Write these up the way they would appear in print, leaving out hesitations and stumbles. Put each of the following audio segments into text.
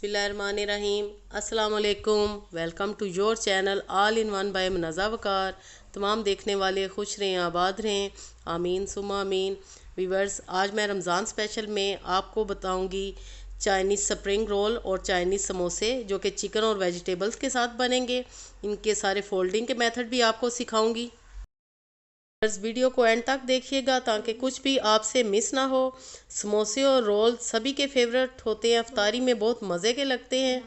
बिस्मिल्लाहिर्रहमानिर्रहीम। अस्सलाम वालेकुम। Welcome to your channel all in one by Munazza Waqar. तमाम देखने वाले खुश रहें, आबाद रहें, आमीन सुम्मा आमीन। व्यूअर्स, आज मैं रमज़ान स्पेशल में आपको बताऊंगी चाइनीज़ स्प्रिंग रोल और चाइनीज़ समोसे, जो कि चिकन और वेजिटेबल्स के साथ बनेंगे। इनके सारे फोल्डिंग के मेथड भी आपको सिखाऊंगी। इस वीडियो को एंड तक देखिएगा ताकि कुछ भी आपसे मिस ना हो। समोसे और रोल सभी के फेवरेट होते हैं, अफ्तारी में बहुत मज़े के लगते हैं।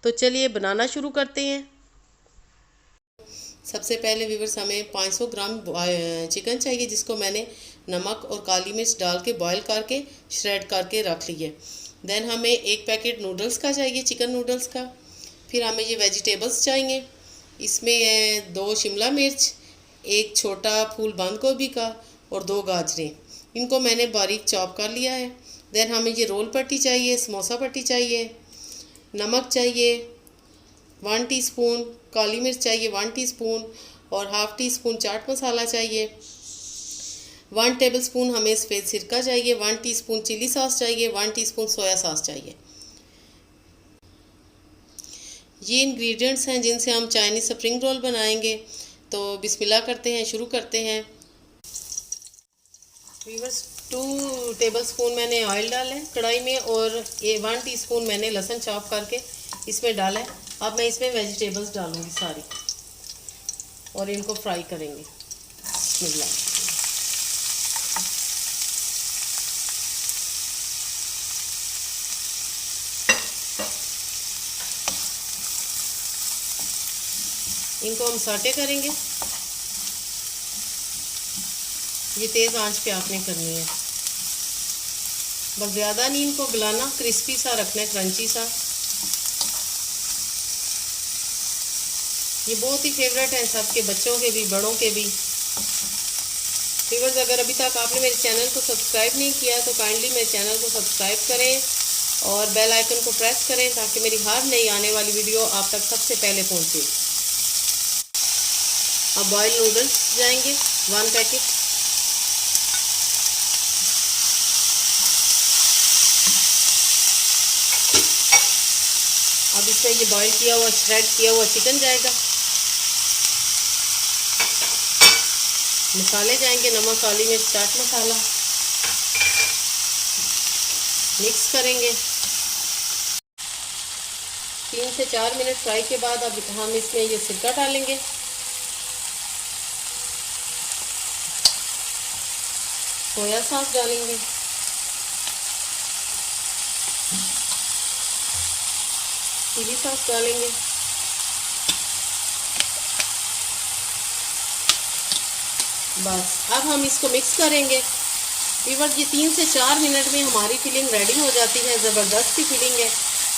तो चलिए बनाना शुरू करते हैं। सबसे पहले व्यूवर्स, हमें 500 ग्राम चिकन चाहिए, जिसको मैंने नमक और काली मिर्च डाल के बॉयल करके श्रेड करके रख ली है। देन हमें एक पैकेट नूडल्स का चाहिए, चिकन नूडल्स का। फिर हमें ये वेजिटेबल्स चाहिए। इसमें 2 शिमला मिर्च, एक छोटा फूल बंद गोभी का और 2 गाजरें। इनको मैंने बारीक चॉप कर लिया है। देन हमें ये रोल पट्टी चाहिए, समोसा पट्टी चाहिए, नमक चाहिए 1 टीस्पून, काली मिर्च चाहिए 1 टीस्पून और half tea spoon chaat masala चाहिए। 1 टेबलस्पून हमें सफ़ेद सिरका चाहिए, 1 टीस्पून चिली सॉस चाहिए, 1 टीस्पून सोया सॉस चाहिए। ये इंग्रेडिएंट्स हैं जिनसे हम चाइनीज़ स्प्रिंग रोल बनाएंगे। तो बिस्मिल्लाह करते हैं, शुरू करते हैं। व्यूअर्स, 2 टेबलस्पून मैंने ऑयल डाला है कढ़ाई में और 1 टीस्पून मैंने लहसुन चॉप करके इसमें डाला है। अब मैं इसमें वेजिटेबल्स डालूंगी सारी और इनको फ्राई करेंगे। बिस्मिल्लाह। इनको हम साटे करेंगे। ये तेज़ आंच पे आपने करनी है, बस ज़्यादा नहीं इनको गलाना, क्रिस्पी सा रखना है, क्रंची सा। ये बहुत ही फेवरेट है सबके, बच्चों के भी बड़ों के भी। व्यूअर्स, अगर अभी तक आपने मेरे चैनल को सब्सक्राइब नहीं किया तो काइंडली मेरे चैनल को सब्सक्राइब करें और बेल आइकन को प्रेस करें ताकि मेरी हर नई आने वाली वीडियो आप तक सबसे पहले पहुंचे। अब बॉयल नूडल्स जाएंगे 1 पैकेट। अब इसमें ये बॉईल किया हुआ श्रेड किया हुआ चिकन जाएगा। मसाले जाएंगे, नमक, काली मिर्च, चाट मसाला। मिक्स करेंगे। 3 से 4 मिनट फ्राई के बाद अब हम इसमें ये सिरका डालेंगे। सोया सॉस डालेंगे। चिली सॉस डालेंगे। बस अब हम इसको मिक्स करेंगे। व्यूअर्स, ये 3 से 4 मिनट में हमारी फिलिंग रेडी हो जाती है। ज़बरदस्त सी फिलिंग है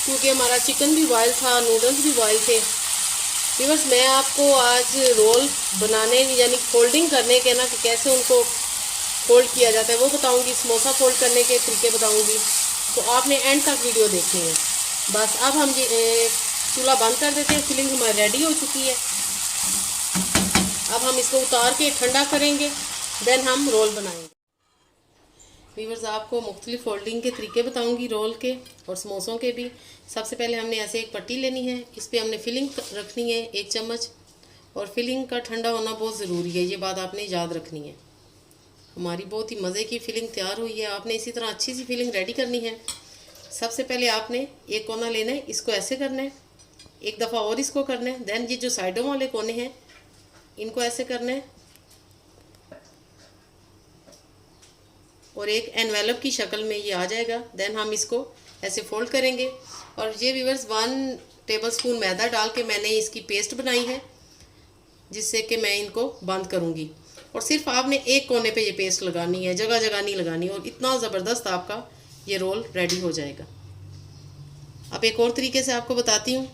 क्योंकि हमारा चिकन भी बॉयल था, नूडल्स भी बॉयल थे। व्यूअर्स, मैं आपको आज रोल बनाने यानी फोल्डिंग करने के ना कि कैसे उनको फोल्ड किया जाता है वो बताऊंगी, समोसा फोल्ड करने के तरीके बताऊंगी। तो आपने एंड तक वीडियो देखनी है। बस अब हम ये चूल्हा बंद कर देते हैं। फिलिंग हमारी रेडी हो चुकी है। अब हम इसको उतार के ठंडा करेंगे, देन हम रोल बनाएंगे। व्यूअर्स, आपको मुख्तलिफ फोल्डिंग के तरीके बताऊंगी रोल के और समोसों के भी। सबसे पहले हमने ऐसे एक पट्टी लेनी है, इस पर हमने फिलिंग रखनी है 1 चम्मच। और फिलिंग का ठंडा होना बहुत ज़रूरी है, ये बात आपने याद रखनी है। हमारी बहुत ही मज़े की फिलिंग तैयार हुई है। आपने इसी तरह अच्छी सी फिलिंग रेडी करनी है। सबसे पहले आपने एक कोना लेना है, इसको ऐसे करना है, एक दफ़ा और इसको करना है। देन ये जो साइडों वाले कोने हैं इनको ऐसे करना है और एक एनवेलप की शक्ल में ये आ जाएगा। देन हम इसको ऐसे फोल्ड करेंगे। और ये व्यूअर्स, 1 टेबलस्पून मैदा डाल के मैंने इसकी पेस्ट बनाई है, जिससे कि मैं इनको बंद करूँगी। और सिर्फ आपने एक कोने पे ये पेस्ट लगानी है, जगह जगह नहीं लगानी। और इतना ज़बरदस्त आपका ये रोल रेडी हो जाएगा। अब एक और तरीके से आपको बताती हूँ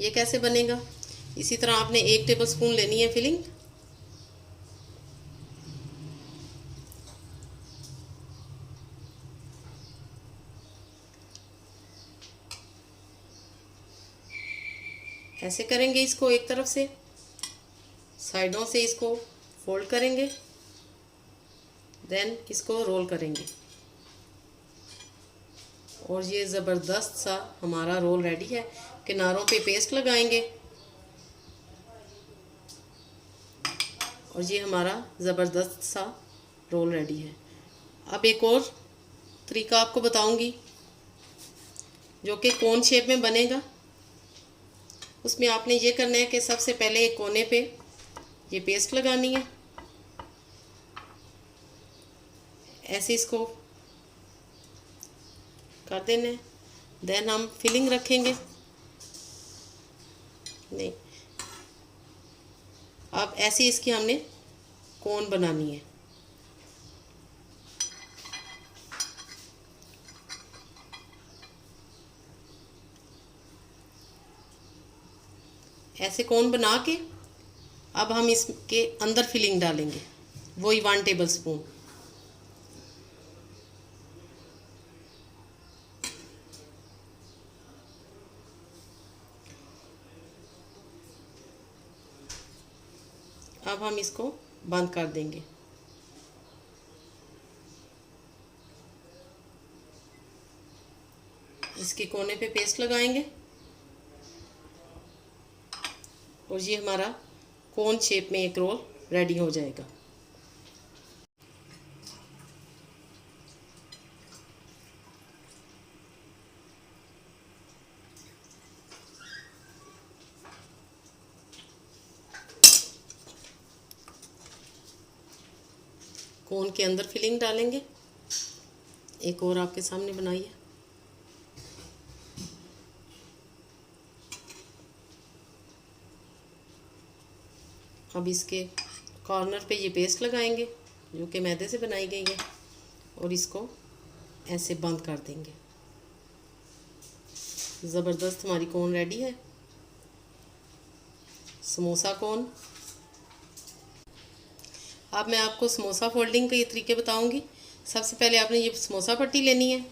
ये कैसे बनेगा। इसी तरह आपने 1 टेबलस्पून लेनी है फिलिंग। ऐसे करेंगे इसको, एक तरफ से साइडों से इसको फोल्ड करेंगे, देन इसको रोल करेंगे। और ये ज़बरदस्त सा हमारा रोल रेडी है। किनारों पे पेस्ट लगाएंगे और ये हमारा ज़बरदस्त सा रोल रेडी है। अब एक और तरीका आपको बताऊंगी जो कि कोन शेप में बनेगा। उसमें आपने ये करना है कि सबसे पहले एक कोने पे ये पेस्ट लगानी है, ऐसे इसको कर देना है। देन हम फिलिंग रखेंगे। नहीं, अब ऐसे इसकी हमने कोन बनानी है। ऐसे कोन बना के अब हम इसके अंदर फिलिंग डालेंगे, वही 1 टेबल स्पून। अब हम इसको बंद कर देंगे। इसके कोने पे पेस्ट लगाएंगे और ये हमारा कोन शेप में एक रोल रेडी हो जाएगा। कोन के अंदर फिलिंग डालेंगे। एक और आपके सामने बनाई है। अब इसके कॉर्नर पे ये पेस्ट लगाएंगे जो कि मैदे से बनाई गई है और इसको ऐसे बंद कर देंगे। ज़बरदस्त हमारी कोन रेडी है, समोसा कोन। अब मैं आपको समोसा फोल्डिंग के तरीके बताऊंगी। सबसे पहले आपने ये समोसा पट्टी लेनी है,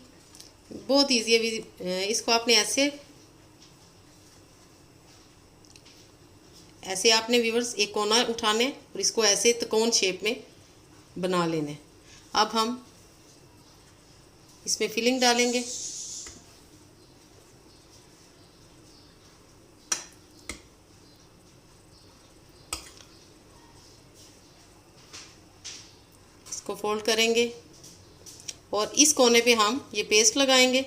बहुत ईजी है। इसको आपने ऐसे आपने व्यूअर्स एक कोना उठाना है और इसको ऐसे त्रिकोण शेप में बना लेना है। अब हम इसमें फिलिंग डालेंगे। इसको फोल्ड करेंगे और इस कोने पे हम ये पेस्ट लगाएंगे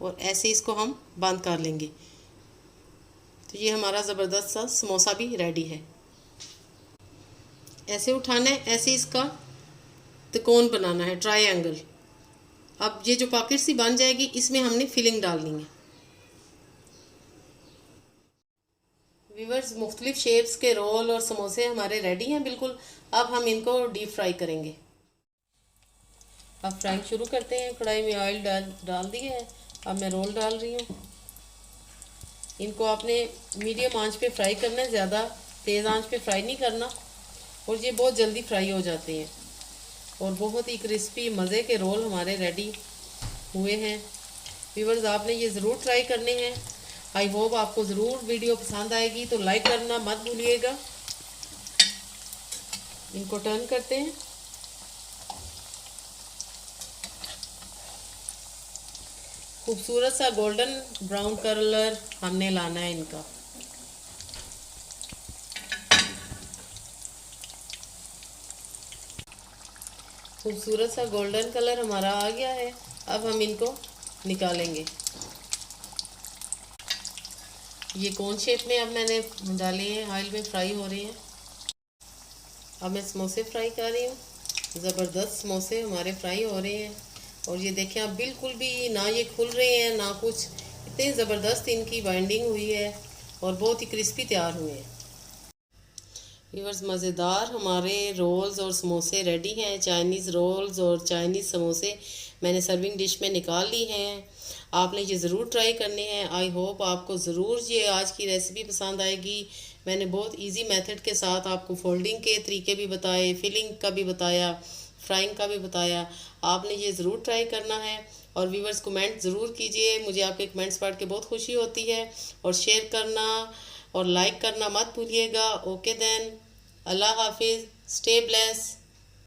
और ऐसे इसको हम बंद कर लेंगे। तो ये हमारा ज़बरदस्त सा समोसा भी रेडी है। ऐसे उठाना है, ऐसे इसका त्रिकोण बनाना है, ट्रायंगल। अब ये जो पॉकेट सी बन जाएगी इसमें हमने फिलिंग डालनी है। व्यूअर्स, मुख्तलिफ शेप्स के रोल और समोसे हमारे रेडी हैं बिल्कुल। अब हम इनको डीप फ्राई करेंगे। अब फ्राइंग शुरू करते हैं। कढ़ाई में ऑयल डाल दिया है। अब मैं रोल डाल रही हूँ। इनको आपने मीडियम आंच पे फ्राई करना है, ज़्यादा तेज़ आंच पे फ्राई नहीं करना। और ये बहुत जल्दी फ्राई हो जाते हैं और बहुत ही क्रिस्पी मज़े के रोल हमारे रेडी हुए हैं। व्यूअर्स, आपने ये ज़रूर ट्राई करने हैं। आई होप आपको ज़रूर वीडियो पसंद आएगी, तो लाइक करना मत भूलिएगा। इनको टर्न करते हैं। खूबसूरत सा गोल्डन ब्राउन कलर हमने लाना है इनका। खूबसूरत सा गोल्डन कलर हमारा आ गया है। अब हम इनको निकालेंगे। ये कोन शेप में अब मैंने डाले हैं, ऑयल में फ्राई हो रहे हैं। अब मैं समोसे फ्राई कर रही हूँ। ज़बरदस्त समोसे हमारे फ्राई हो रहे हैं और ये देखें, अब बिल्कुल भी ना ये खुल रहे हैं ना कुछ। इतने ज़बरदस्त इनकी बाइंडिंग हुई है और बहुत ही क्रिस्पी तैयार हुए हैं। व्यूअर्स, मज़ेदार हमारे रोल्स और समोसे रेडी हैं। चाइनीज़ रोल्स और चाइनीज़ समोसे मैंने सर्विंग डिश में निकाल ली हैं। आपने ये ज़रूर ट्राई करने हैं। आई होप आपको ज़रूर ये आज की रेसिपी पसंद आएगी। मैंने बहुत इजी मेथड के साथ आपको फोल्डिंग के तरीके भी बताए, फिलिंग का भी बताया, फ्राइंग का भी बताया। आपने ये ज़रूर ट्राई करना है। और व्यूअर्स, कमेंट ज़रूर कीजिए, मुझे आपके कमेंट्स पढ़ के बहुत खुशी होती है। और शेयर करना और लाइक करना मत भूलिएगा। ओके देन, अल्लाह हाफिज़, स्टे ब्लेस।